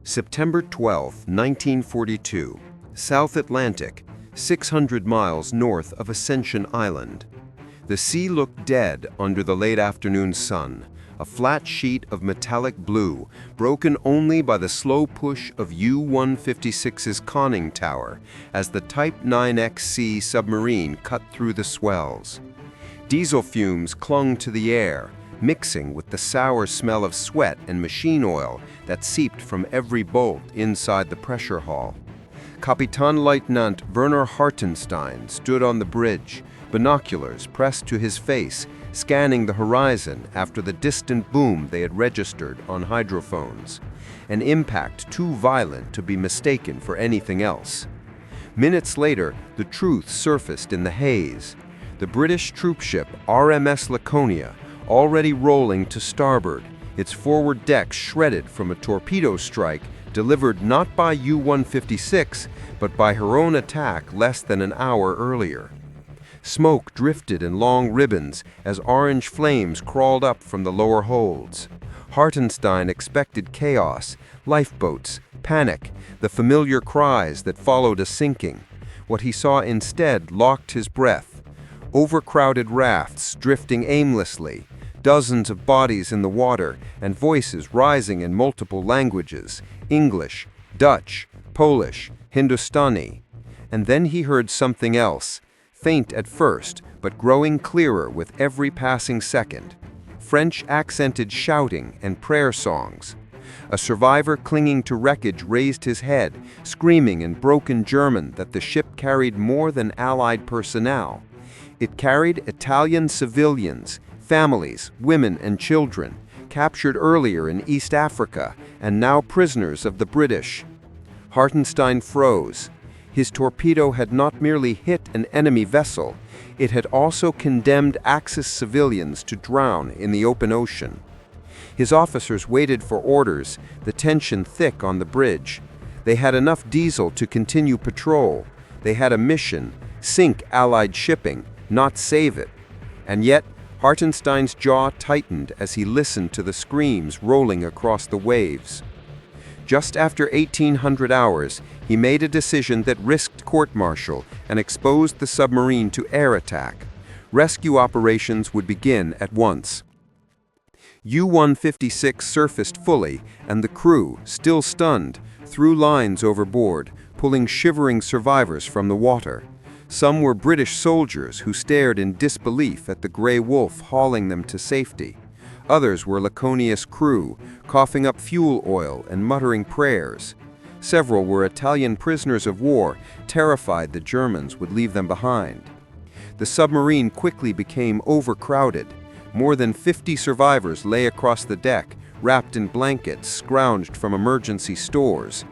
September 12, 1942, South Atlantic, 600 miles north of Ascension Island. The sea looked dead under the late afternoon sun, a flat sheet of metallic blue, broken only by the slow push of U-156's conning tower as the Type 9XC submarine cut through the swells. Diesel fumes clung to the air, mixing with the sour smell of sweat and machine oil that seeped from every bolt inside the pressure hull. Kapitänleutnant Werner Hartenstein stood on the bridge, binoculars pressed to his face, scanning the horizon after the distant boom they had registered on hydrophones, an impact too violent to be mistaken for anything else. Minutes later, the truth surfaced in the haze. The British troopship RMS Laconia, already rolling to starboard, its forward deck shredded from a torpedo strike delivered not by U-156, but by her own attack less than an hour earlier. Smoke drifted in long ribbons as orange flames crawled up from the lower holds. Hartenstein expected chaos, lifeboats, panic, the familiar cries that followed a sinking. What he saw instead locked his breath. Overcrowded rafts drifting aimlessly, dozens of bodies in the water, and voices rising in multiple languages: English, Dutch, Polish, Hindustani. And then he heard something else, faint at first, but growing clearer with every passing second. French-accented shouting and prayer songs. A survivor clinging to wreckage raised his head, screaming in broken German that the ship carried more than Allied personnel. It carried Italian civilians, families, women and children, captured earlier in East Africa and now prisoners of the British. Hartenstein froze. His torpedo had not merely hit an enemy vessel, it had also condemned Axis civilians to drown in the open ocean. His officers waited for orders, the tension thick on the bridge. They had enough diesel to continue patrol. They had a mission: sink Allied shipping, not save it. And yet, Hartenstein's jaw tightened as he listened to the screams rolling across the waves. Just after 1800 hours, he made a decision that risked court-martial and exposed the submarine to air attack. Rescue operations would begin at once. U-156 surfaced fully, and the crew, still stunned, threw lines overboard, pulling shivering survivors from the water. Some were British soldiers who stared in disbelief at the gray wolf hauling them to safety. Others were Laconia's crew, coughing up fuel oil and muttering prayers. Several were Italian prisoners of war, terrified the Germans would leave them behind. The submarine quickly became overcrowded. More than 50 survivors lay across the deck, wrapped in blankets scrounged from emergency stores.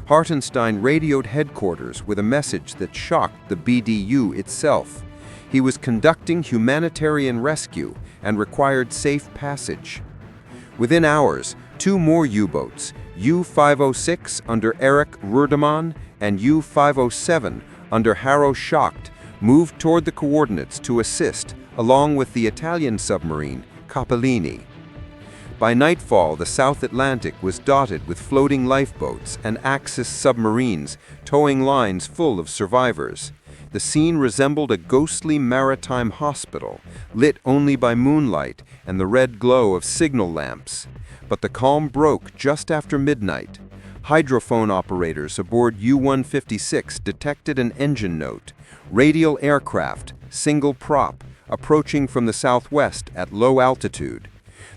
Hartenstein radioed headquarters with a message that shocked the BDU itself. He was conducting humanitarian rescue and required safe passage. Within hours, two more U-boats, U-506 under Erich Rödemann and U-507 under Harro Schacht, moved toward the coordinates to assist, along with the Italian submarine, Kapitänleutnant. By nightfall, the South Atlantic was dotted with floating lifeboats and Axis submarines towing lines full of survivors. The scene resembled a ghostly maritime hospital, lit only by moonlight and the red glow of signal lamps. But the calm broke just after midnight. Hydrophone operators aboard U-156 detected an engine note: radial aircraft, single prop, approaching from the southwest at low altitude.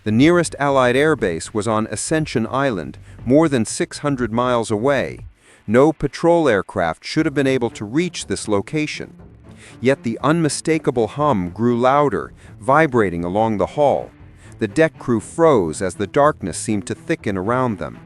The nearest Allied airbase was on Ascension Island, more than 600 miles away. No patrol aircraft should have been able to reach this location. Yet the unmistakable hum grew louder, vibrating along the hull. The deck crew froze as the darkness seemed to thicken around them.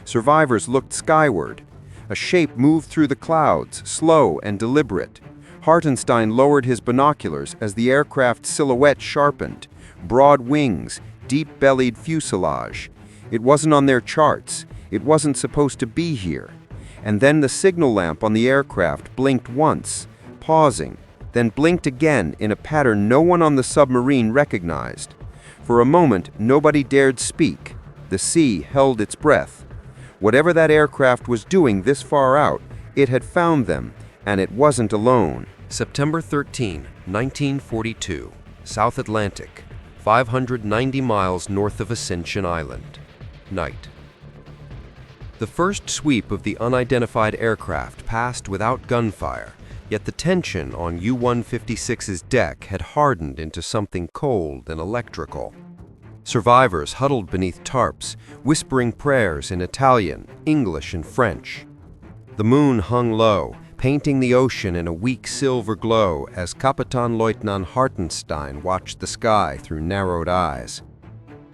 Survivors looked skyward. A shape moved through the clouds, slow and deliberate. Hartenstein lowered his binoculars as the aircraft's silhouette sharpened. Broad wings, deep-bellied fuselage. It wasn't on their charts. It wasn't supposed to be here. And then the signal lamp on the aircraft blinked once, pausing, then blinked again in a pattern no one on the submarine recognized. For a moment, nobody dared speak. The sea held its breath. Whatever that aircraft was doing this far out, it had found them, and it wasn't alone. September 13, 1942, South Atlantic, 590 miles north of Ascension Island. Night. The first sweep of the unidentified aircraft passed without gunfire, yet the tension on U-156's deck had hardened into something cold and electrical. Survivors huddled beneath tarps, whispering prayers in Italian, English, and French. The moon hung low, painting the ocean in a weak silver glow as Kapitänleutnant Hartenstein watched the sky through narrowed eyes.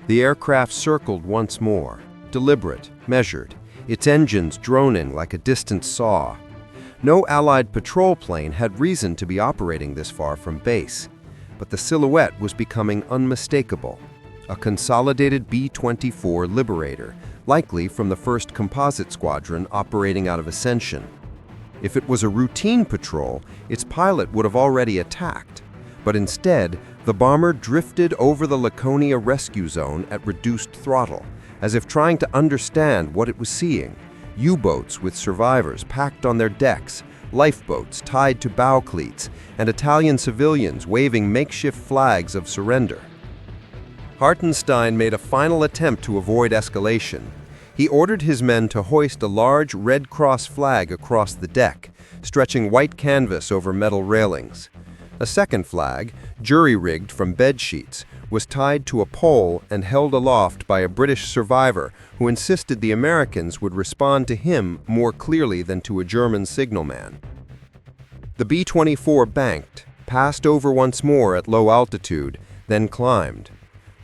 The aircraft circled once more, deliberate, measured, its engines droning like a distant saw. No Allied patrol plane had reason to be operating this far from base, but the silhouette was becoming unmistakable. A consolidated B-24 Liberator, likely from the 1st Composite Squadron operating out of Ascension. If it was a routine patrol, its pilot would have already attacked, but instead, the bomber drifted over the Laconia rescue zone at reduced throttle, as if trying to understand what it was seeing. U-boats with survivors packed on their decks, lifeboats tied to bow cleats, and Italian civilians waving makeshift flags of surrender. Hartenstein made a final attempt to avoid escalation. He ordered his men to hoist a large Red Cross flag across the deck, stretching white canvas over metal railings. A second flag, jury-rigged from bedsheets, was tied to a pole and held aloft by a British survivor who insisted the Americans would respond to him more clearly than to a German signalman. The B-24 banked, passed over once more at low altitude, then climbed.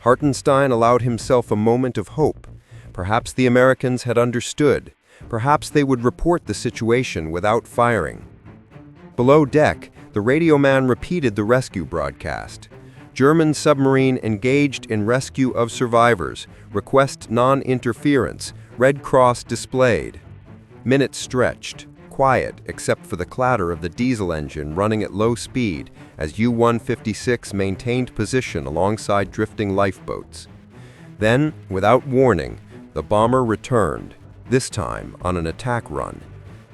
Hartenstein allowed himself a moment of hope. Perhaps the Americans had understood. Perhaps they would report the situation without firing. Below deck, the radio man repeated the rescue broadcast. German submarine engaged in rescue of survivors. Request non-interference. Red Cross displayed. Minutes stretched, quiet except for the clatter of the diesel engine running at low speed as U-156 maintained position alongside drifting lifeboats. Then, without warning, the bomber returned, this time on an attack run.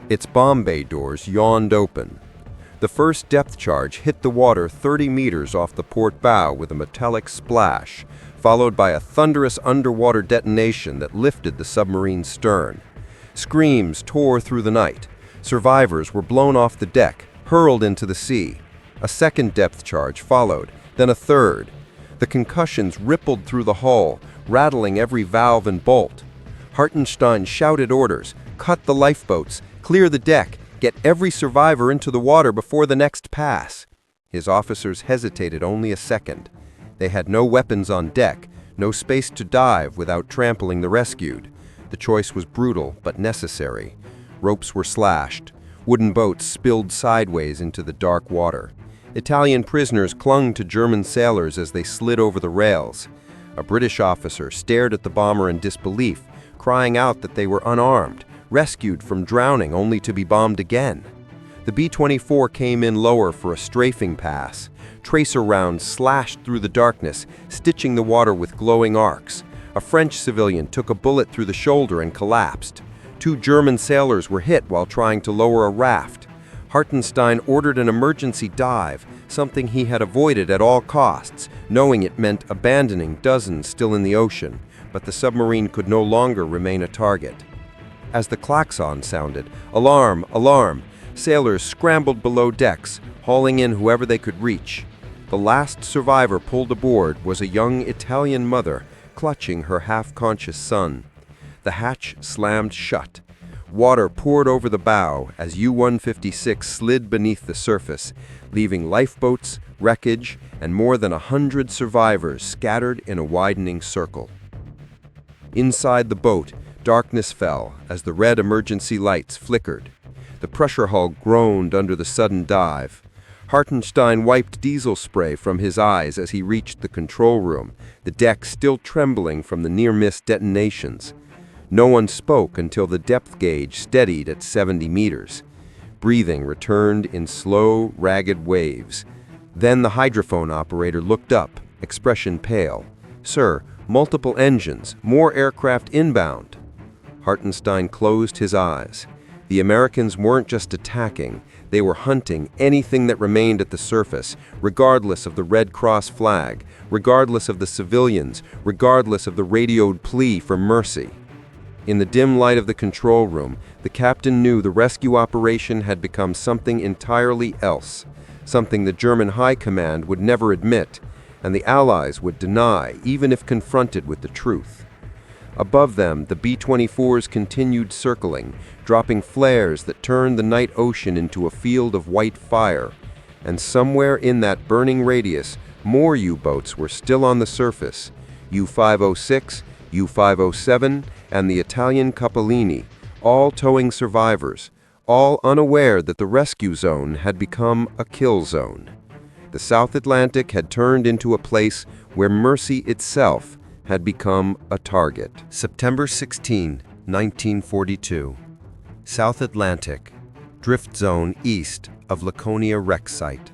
Its bomb bay doors yawned open. The first depth charge hit the water 30 meters off the port bow with a metallic splash, followed by a thunderous underwater detonation that lifted the submarine's stern. Screams tore through the night. Survivors were blown off the deck, hurled into the sea. A second depth charge followed, then a third. The concussions rippled through the hull, rattling every valve and bolt. Hartenstein shouted orders, cut the lifeboats, clear the deck, get every survivor into the water before the next pass. His officers hesitated only a second. They had no weapons on deck, no space to dive without trampling the rescued. The choice was brutal but necessary. Ropes were slashed. Wooden boats spilled sideways into the dark water. Italian prisoners clung to German sailors as they slid over the rails. A British officer stared at the bomber in disbelief, crying out that they were unarmed, rescued from drowning only to be bombed again. The B-24 came in lower for a strafing pass. Tracer rounds slashed through the darkness, stitching the water with glowing arcs. A French civilian took a bullet through the shoulder and collapsed. 2 German sailors were hit while trying to lower a raft. Hartenstein ordered an emergency dive, something he had avoided at all costs, knowing it meant abandoning dozens still in the ocean, but the submarine could no longer remain a target. As the klaxon sounded, "Alarm! Alarm!" sailors scrambled below decks, hauling in whoever they could reach. The last survivor pulled aboard was a young Italian mother, clutching her half-conscious son. The hatch slammed shut. Water poured over the bow as U-156 slid beneath the surface, leaving lifeboats, wreckage, and more than 100 survivors scattered in a widening circle. Inside the boat, darkness fell as the red emergency lights flickered. The pressure hull groaned under the sudden dive. Hartenstein wiped diesel spray from his eyes as he reached the control room, the deck still trembling from the near-miss detonations. No one spoke until the depth gauge steadied at 70 meters. Breathing returned in slow, ragged waves. Then the hydrophone operator looked up, expression pale. "Sir, multiple engines, more aircraft inbound." Hartenstein closed his eyes. The Americans weren't just attacking, they were hunting anything that remained at the surface, regardless of the Red Cross flag, regardless of the civilians, regardless of the radioed plea for mercy. In the dim light of the control room, the captain knew the rescue operation had become something entirely else, something the German High Command would never admit, and the Allies would deny, even if confronted with the truth. Above them, the B-24s continued circling, dropping flares that turned the night ocean into a field of white fire. And somewhere in that burning radius, more U-boats were still on the surface. U-506, U-507, and the Italian Kapitänleutnant, all towing survivors, all unaware that the rescue zone had become a kill zone. The South Atlantic had turned into a place where mercy itself had become a target. September 16, 1942. South Atlantic, drift zone east of Laconia wreck site.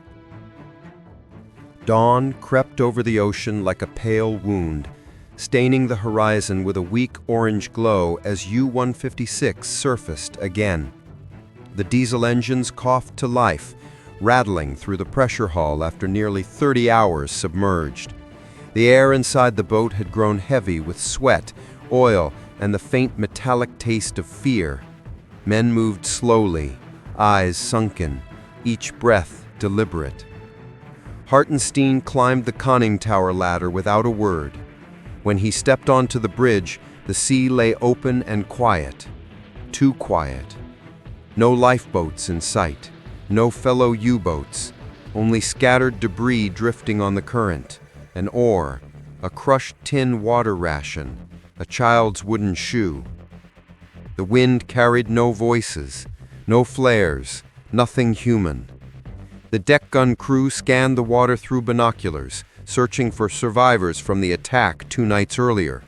Dawn crept over the ocean like a pale wound, staining the horizon with a weak orange glow as U-156 surfaced again. The diesel engines coughed to life, rattling through the pressure hull after nearly 30 hours submerged. The air inside the boat had grown heavy with sweat, oil, and the faint metallic taste of fear. Men moved slowly, eyes sunken, each breath deliberate. Hartenstein climbed the conning tower ladder without a word. When he stepped onto the bridge, the sea lay open and quiet. Too quiet. No lifeboats in sight, no fellow U-boats, only scattered debris drifting on the current, an oar, a crushed tin water ration, a child's wooden shoe. The wind carried no voices, no flares, nothing human. The deck gun crew scanned the water through binoculars, searching for survivors from the attack 2 nights earlier.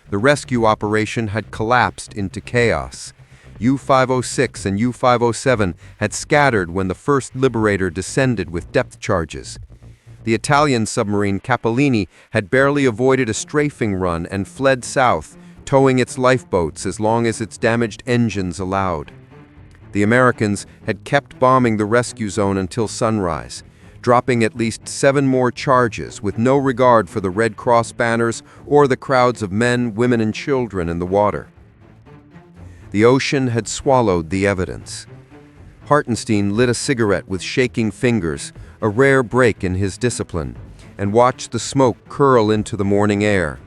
The rescue operation had collapsed into chaos. U-506 and U-507 had scattered when the first Liberator descended with depth charges. The Italian submarine Kapitänleutnant had barely avoided a strafing run and fled south, towing its lifeboats as long as its damaged engines allowed. The Americans had kept bombing the rescue zone until sunrise, dropping at least 7 more charges with no regard for the Red Cross banners or the crowds of men, women, and children in the water. The ocean had swallowed the evidence. Hartenstein lit a cigarette with shaking fingers, a rare break in his discipline, and watched the smoke curl into the morning air.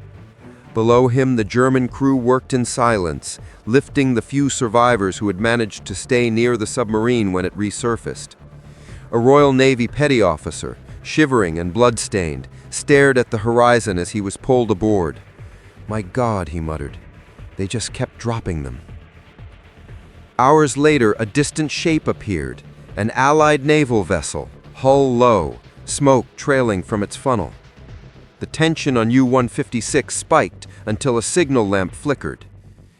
Below him, the German crew worked in silence, lifting the few survivors who had managed to stay near the submarine when it resurfaced. A Royal Navy petty officer, shivering and blood-stained, stared at the horizon as he was pulled aboard. "My God," he muttered, "they just kept dropping them." Hours later, a distant shape appeared, an Allied naval vessel, hull low, smoke trailing from its funnel. The tension on U-156 spiked until a signal lamp flickered.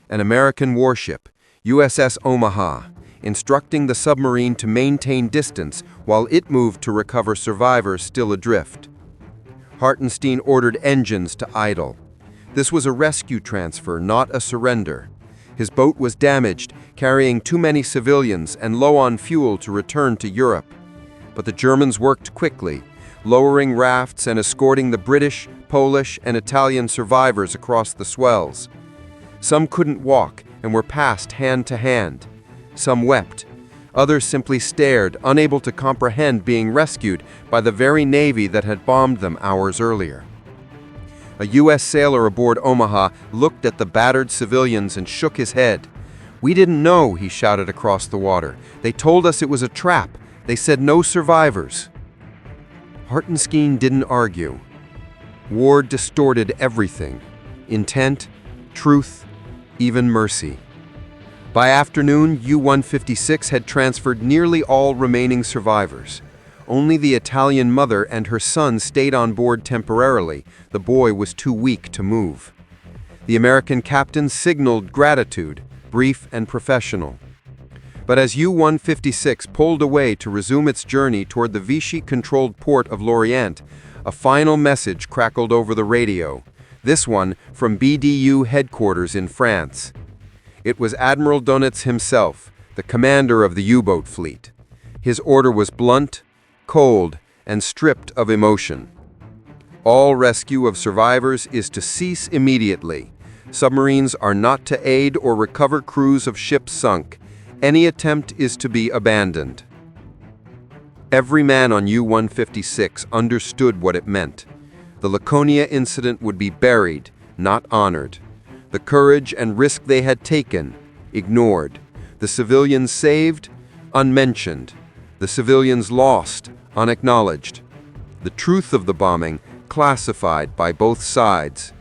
An American warship, USS Omaha, instructing the submarine to maintain distance while it moved to recover survivors still adrift. Hartenstein ordered engines to idle. This was a rescue transfer, not a surrender. His boat was damaged, carrying too many civilians and low on fuel to return to Europe. But the Germans worked quickly, lowering rafts and escorting the British, Polish, and Italian survivors across the swells. Some couldn't walk and were passed hand to hand. Some wept. Others simply stared, unable to comprehend being rescued by the very Navy that had bombed them hours earlier. A U.S. sailor aboard Omaha looked at the battered civilians and shook his head. "We didn't know," he shouted across the water. "They told us it was a trap. They said no survivors." Hartenstein didn't argue. War distorted everything: intent, truth, even mercy. By afternoon, U-156 had transferred nearly all remaining survivors. Only the Italian mother and her son stayed on board temporarily. The boy was too weak to move. The American captain signaled gratitude, brief and professional. But as U-156 pulled away to resume its journey toward the Vichy-controlled port of Lorient, a final message crackled over the radio, this one from BDU headquarters in France. It was Admiral Donitz himself, the commander of the U-boat fleet. His order was blunt, cold, and stripped of emotion. All rescue of survivors is to cease immediately. Submarines are not to aid or recover crews of ships sunk. Any attempt is to be abandoned. Every man on U-156 understood what it meant. The Laconia incident would be buried, not honored. The courage and risk they had taken, ignored. The civilians saved, unmentioned. The civilians lost, unacknowledged. The truth of the bombing, classified by both sides.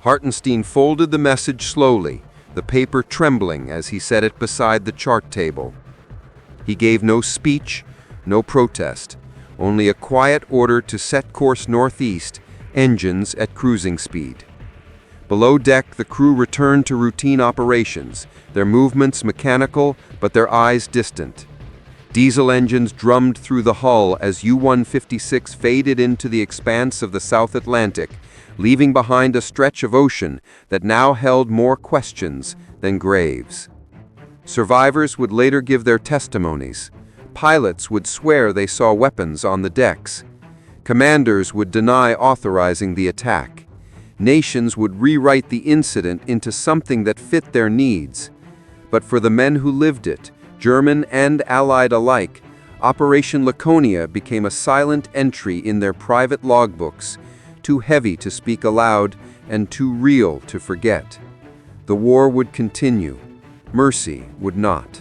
Hartenstein folded the message slowly, the paper trembling as he set it beside the chart table. He gave no speech, no protest, only a quiet order to set course northeast, engines at cruising speed. Below deck, the crew returned to routine operations, their movements mechanical, but their eyes distant. Diesel engines drummed through the hull as U-156 faded into the expanse of the South Atlantic, leaving behind a stretch of ocean that now held more questions than graves. Survivors would later give their testimonies. Pilots would swear they saw weapons on the decks. Commanders would deny authorizing the attack. Nations would rewrite the incident into something that fit their needs. But for the men who lived it, German and Allied alike, Operation Laconia became a silent entry in their private logbooks, too heavy to speak aloud and too real to forget. The war would continue. Mercy would not.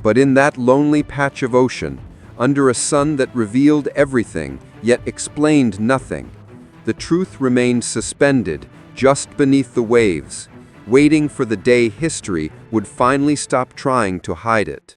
But in that lonely patch of ocean, under a sun that revealed everything, yet explained nothing, the truth remained suspended just beneath the waves, waiting for the day history would finally stop trying to hide it.